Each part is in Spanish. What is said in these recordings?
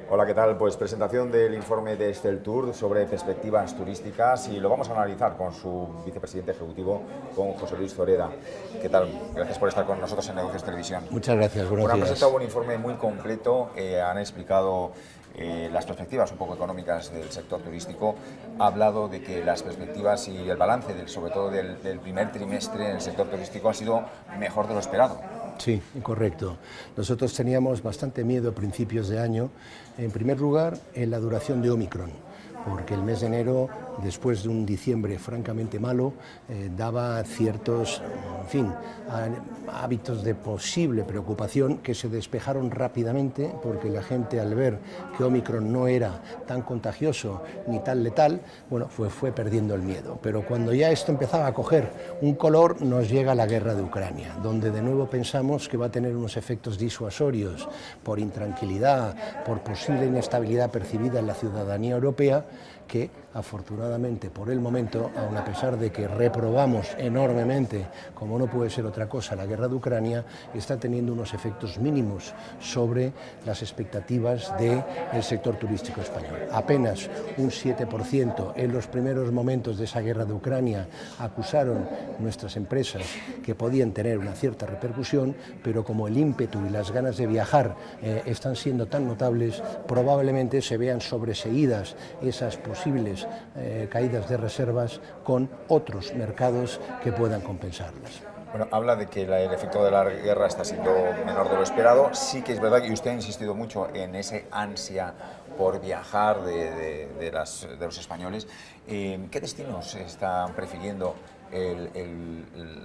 Hola, ¿qué tal? Pues presentación del informe de Esteltur sobre perspectivas turísticas y lo vamos a analizar con su vicepresidente ejecutivo, con José Luis Zoreda. ¿Qué tal? Gracias por estar con nosotros en Negocios Televisión. Muchas gracias, buenos Bueno, han días. presentado un informe muy completo, han explicado las perspectivas un poco económicas del sector turístico, ha hablado de que las perspectivas y el balance, sobre todo del primer trimestre en el sector turístico, ha sido mejor de lo esperado. Sí, correcto. Nosotros teníamos bastante miedo a principios de año, en primer lugar, en la duración de Omicron, porque el mes de enero, después de un diciembre francamente malo, daba ciertos, hábitos de posible preocupación que se despejaron rápidamente, porque la gente, al ver que Omicron no era tan contagioso ni tan letal, bueno, fue perdiendo el miedo. Pero cuando ya esto empezaba a coger un color, nos llega la guerra de Ucrania, donde de nuevo pensamos que va a tener unos efectos disuasorios por intranquilidad, por posible inestabilidad percibida en la ciudadanía europea, que afortunadamente por el momento, aun a pesar de que reprobamos enormemente, como no puede ser otra cosa, la guerra de Ucrania, está teniendo unos efectos mínimos sobre las expectativas del sector turístico español. Apenas un 7% en los primeros momentos de esa guerra de Ucrania acusaron nuestras empresas que podían tener una cierta repercusión, pero como el ímpetu y las ganas de viajar están siendo tan notables, probablemente se vean sobreseídas esas posibles caídas de reservas con otros mercados que puedan compensarlas. Bueno, habla de que el efecto de la guerra está siendo menor de lo esperado. Sí que es verdad, y usted ha insistido mucho en ese ansia por viajar de los españoles. ¿Qué destinos están prefiriendo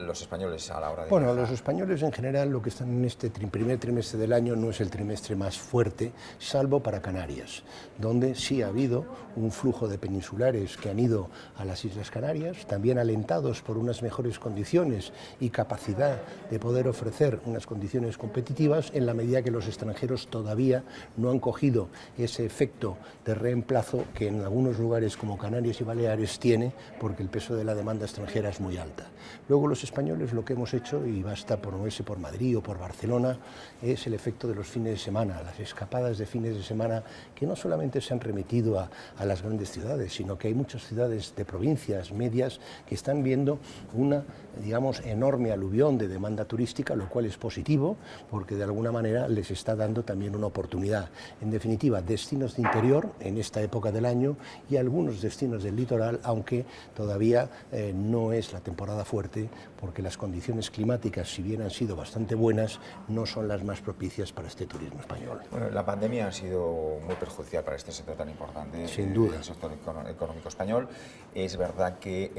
los españoles a la hora de Bueno, viajar? los españoles en general lo que están en este primer trimestre del año no es el trimestre más fuerte, salvo para Canarias, donde sí ha habido un flujo de peninsulares que han ido a las Islas Canarias, también alentados por unas mejores condiciones y capacidad de poder ofrecer unas condiciones competitivas, en la medida que los extranjeros todavía no han cogido ese efecto de reemplazo que en algunos lugares como Canarias y Baleares tiene, porque el peso de la demanda extranjera es muy alta. Luego los españoles lo que hemos hecho, y basta por moverse por Madrid o por Barcelona, es el efecto de los fines de semana, las escapadas de fines de semana que no solamente se han remitido a las grandes ciudades, sino que hay muchas ciudades de provincias medias que están viendo una, digamos, enorme aluvión de demanda turística, lo cual es positivo porque de alguna manera les está dando también una oportunidad. En definitiva, destinos de interior en esta época del año y algunos destinos del litoral, aunque todavía no es la temporada fuerte, porque las condiciones climáticas, si bien han sido bastante buenas, no son las más propicias para este turismo español. Bueno, la pandemia ha sido muy perjudicial para este sector tan importante, Sin duda. el sector económico español. Es verdad que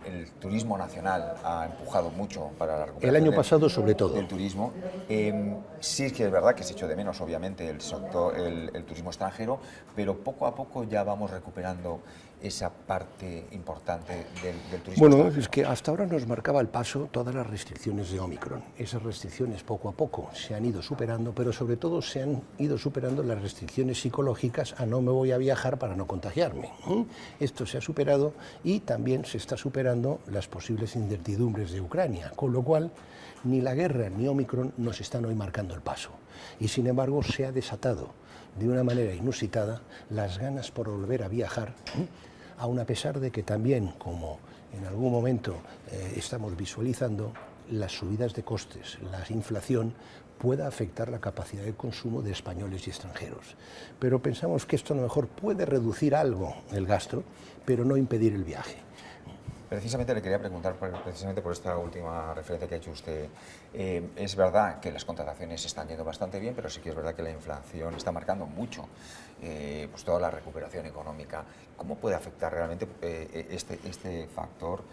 el turismo nacional ha empujado mucho para la recuperación El año pasado, sobre todo. del turismo. Sí que es verdad que se echó de menos, obviamente, el turismo extranjero, pero poco a poco ya vamos recuperando esa parte importante del turismo Bueno, extranjero. es que hasta ahora nos marcaba el paso todas las restricciones de Omicron. Esas restricciones poco a poco se han ido superando, pero sobre todo se han ido superando las restricciones psicológicas a no me voy a viajar para no contagiarme. Esto se ha superado y también se está superando las posibles incertidumbres de Ucrania, con lo cual ni la guerra ni Omicron nos están hoy marcando el paso. Y sin embargo se ha desatado de una manera inusitada las ganas por volver a viajar, aun a pesar de que también, como en algún momento estamos visualizando, las subidas de costes, la inflación, pueda afectar la capacidad de consumo de españoles y extranjeros. Pero pensamos que esto a lo mejor puede reducir algo el gasto, pero no impedir el viaje. Precisamente le quería preguntar, precisamente por esta última referencia que ha hecho usted. Es verdad que las contrataciones están yendo bastante bien, pero sí que es verdad que la inflación está marcando mucho pues toda la recuperación económica. ¿Cómo puede afectar realmente este factor,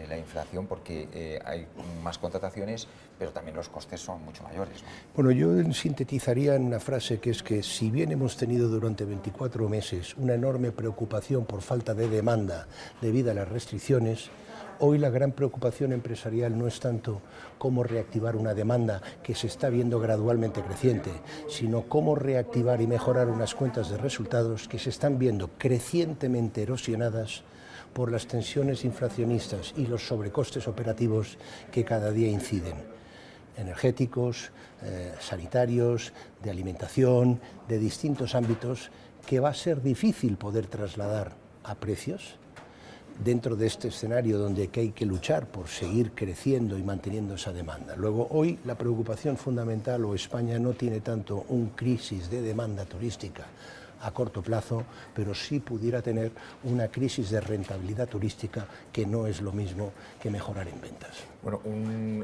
la inflación? Porque hay más contrataciones, pero también los costes son mucho mayores, ¿no? Bueno, yo sintetizaría en una frase que es que si bien hemos tenido durante 24 meses una enorme preocupación por falta de demanda debido a las restricciones, hoy la gran preocupación empresarial no es tanto cómo reactivar una demanda que se está viendo gradualmente creciente, sino cómo reactivar y mejorar unas cuentas de resultados que se están viendo crecientemente erosionadas por las tensiones inflacionistas y los sobrecostes operativos que cada día inciden. energéticos, sanitarios, de alimentación, de distintos ámbitos, que va a ser difícil poder trasladar a precios dentro de este escenario donde hay que luchar por seguir creciendo y manteniendo esa demanda. Luego, hoy la preocupación fundamental, o España no tiene tanto un crisis de demanda turística a corto plazo, pero sí pudiera tener una crisis de rentabilidad turística, que no es lo mismo que mejorar en ventas. Bueno,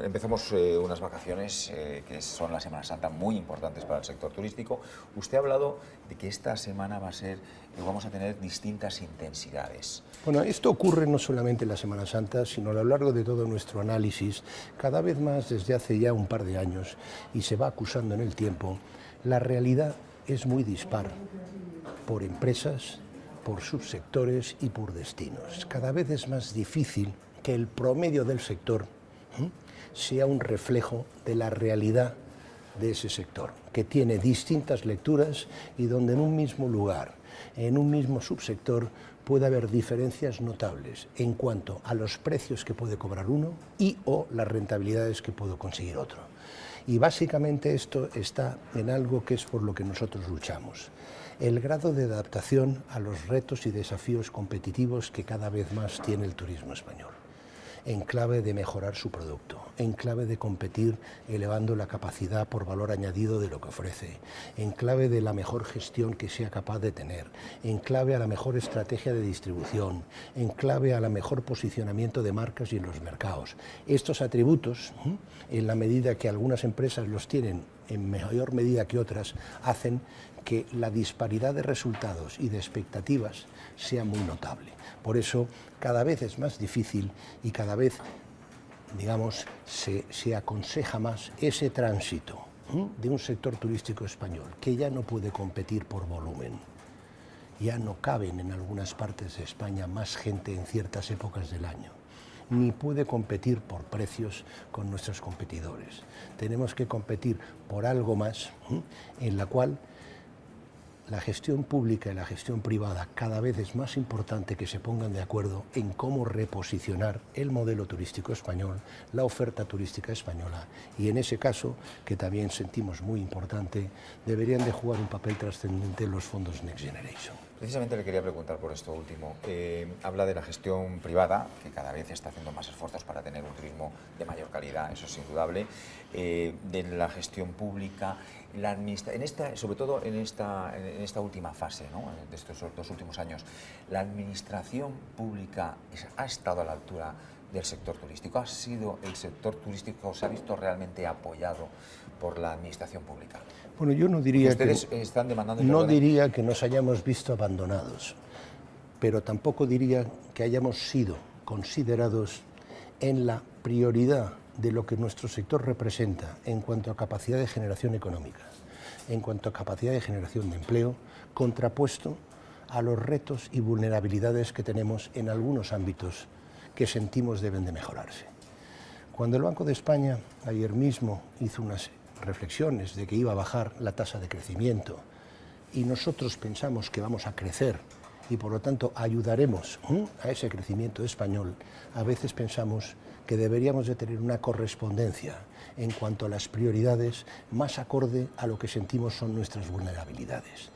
empezamos unas vacaciones que son la Semana Santa, muy importantes para el sector turístico. Usted ha hablado de que esta semana vamos a tener distintas intensidades. Bueno, esto ocurre no solamente en la Semana Santa, sino a lo largo de todo nuestro análisis, cada vez más desde hace ya un par de años, y se va acusando en el tiempo. La realidad es muy dispar por empresas, por subsectores y por destinos. Cada vez es más difícil que el promedio del sector sea un reflejo de la realidad de ese sector, que tiene distintas lecturas y donde en un mismo lugar, en un mismo subsector, puede haber diferencias notables en cuanto a los precios que puede cobrar uno y o las rentabilidades que puede conseguir otro. Y básicamente esto está en algo que es por lo que nosotros luchamos: el grado de adaptación a los retos y desafíos competitivos que cada vez más tiene el turismo español, en clave de mejorar su producto, en clave de competir elevando la capacidad por valor añadido de lo que ofrece, en clave de la mejor gestión que sea capaz de tener, en clave a la mejor estrategia de distribución, en clave a la mejor posicionamiento de marcas y en los mercados. Estos atributos, en la medida que algunas empresas los tienen en mayor medida que otras, hacen que la disparidad de resultados y de expectativas sea muy notable. Por eso, cada vez es más difícil y cada vez, digamos, se aconseja más ese tránsito de un sector turístico español que ya no puede competir por volumen. Ya no caben en algunas partes de España más gente en ciertas épocas del año, ni puede competir por precios con nuestros competidores. Tenemos que competir por algo más, en la cual la gestión pública y la gestión privada cada vez es más importante que se pongan de acuerdo en cómo reposicionar el modelo turístico español, la oferta turística española, y en ese caso, que también sentimos muy importante, deberían de jugar un papel trascendente los fondos Next Generation. Precisamente le quería preguntar por esto último. Habla de la gestión privada, que cada vez está haciendo más esfuerzos para tener un turismo de mayor calidad, eso es indudable. De la gestión pública, sobre todo en esta última fase, ¿no?, de estos 2 últimos años, ¿la administración pública ha estado a la altura del sector turístico? ¿Ha sido el sector turístico, se ha visto realmente apoyado por la administración pública? Bueno, yo no diría ustedes están demandando. No diría que nos hayamos visto abandonados, pero tampoco diría que hayamos sido considerados en la prioridad de lo que nuestro sector representa en cuanto a capacidad de generación económica, en cuanto a capacidad de generación de empleo, contrapuesto a los retos y vulnerabilidades que tenemos en algunos ámbitos que sentimos deben de mejorarse. Cuando el Banco de España ayer mismo hizo unas reflexiones de que iba a bajar la tasa de crecimiento y nosotros pensamos que vamos a crecer y por lo tanto ayudaremos a ese crecimiento español, a veces pensamos que deberíamos de tener una correspondencia en cuanto a las prioridades más acorde a lo que sentimos son nuestras vulnerabilidades.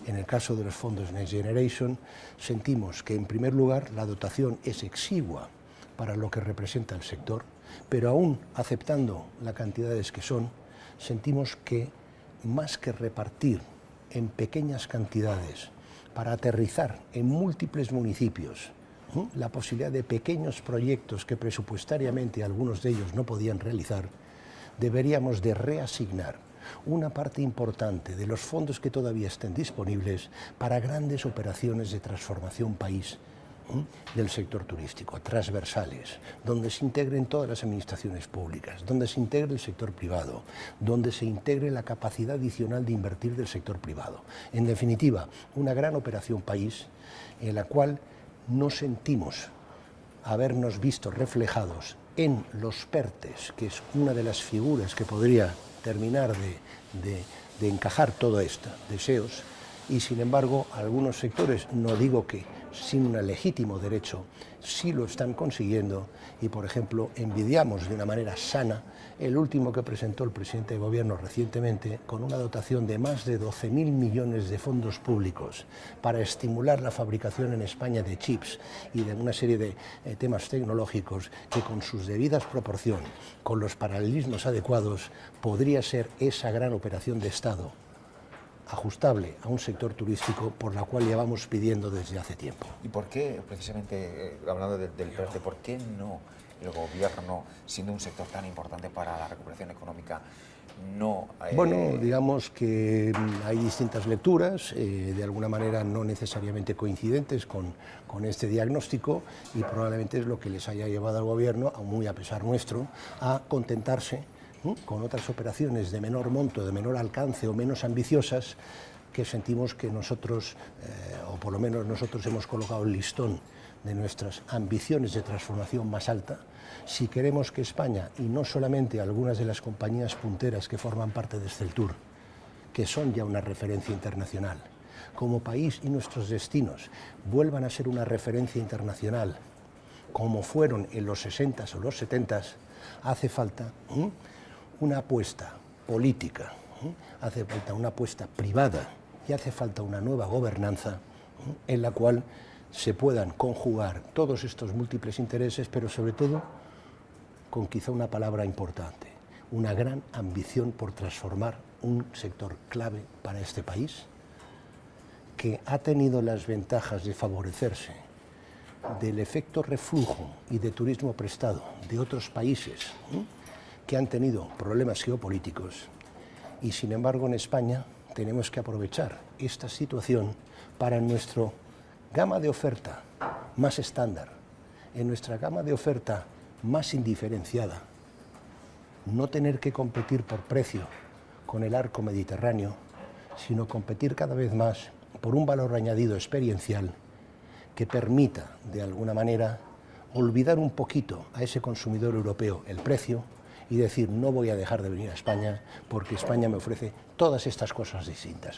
En el caso de los fondos Next Generation, sentimos que en primer lugar la dotación es exigua para lo que representa el sector, pero aún aceptando las cantidades que son, sentimos que más que repartir en pequeñas cantidades para aterrizar en múltiples municipios la posibilidad de pequeños proyectos que presupuestariamente algunos de ellos no podían realizar, deberíamos de reasignar una parte importante de los fondos que todavía estén disponibles para grandes operaciones de transformación país del sector turístico, transversales, donde se integren todas las administraciones públicas, donde se integre el sector privado, donde se integre la capacidad adicional de invertir del sector privado. En definitiva, una gran operación país en la cual no sentimos habernos visto reflejados en los PERTEs, que es una de las figuras que podría terminar de encajar todo esto, deseos, y sin embargo algunos sectores, no digo que sin un legítimo derecho, sí lo están consiguiendo y, por ejemplo, envidiamos de una manera sana el último que presentó el presidente de gobierno recientemente con una dotación de más de 12.000 millones de fondos públicos para estimular la fabricación en España de chips y de una serie de temas tecnológicos que con sus debidas proporciones, con los paralelismos adecuados, podría ser esa gran operación de Estado ajustable a un sector turístico por la cual llevamos pidiendo desde hace tiempo. ¿Y por qué, precisamente, hablando del PERTE, por qué no el gobierno, siendo un sector tan importante para la recuperación económica, no... Bueno, digamos que hay distintas lecturas, de alguna manera no necesariamente coincidentes con este diagnóstico, y probablemente es lo que les haya llevado al gobierno, muy a pesar nuestro, a contentarse con otras operaciones de menor monto, de menor alcance o menos ambiciosas, que sentimos que nosotros, o por lo menos nosotros hemos colocado el listón de nuestras ambiciones de transformación más alta, si queremos que España, y no solamente algunas de las compañías punteras que forman parte de Exceltur, que son ya una referencia internacional, como país y nuestros destinos vuelvan a ser una referencia internacional, como fueron en los 60s o los 70s, hace falta una apuesta política, hace falta una apuesta privada y hace falta una nueva gobernanza en la cual se puedan conjugar todos estos múltiples intereses, pero sobre todo con quizá una palabra importante, una gran ambición por transformar un sector clave para este país, que ha tenido las ventajas de favorecerse del efecto reflujo y de turismo prestado de otros países que han tenido problemas geopolíticos, y sin embargo en España tenemos que aprovechar esta situación para nuestra gama de oferta más estándar, en nuestra gama de oferta más indiferenciada, no tener que competir por precio con el arco mediterráneo, sino competir cada vez más por un valor añadido experiencial que permita, de alguna manera, olvidar un poquito a ese consumidor europeo el precio y decir: no voy a dejar de venir a España porque España me ofrece todas estas cosas distintas.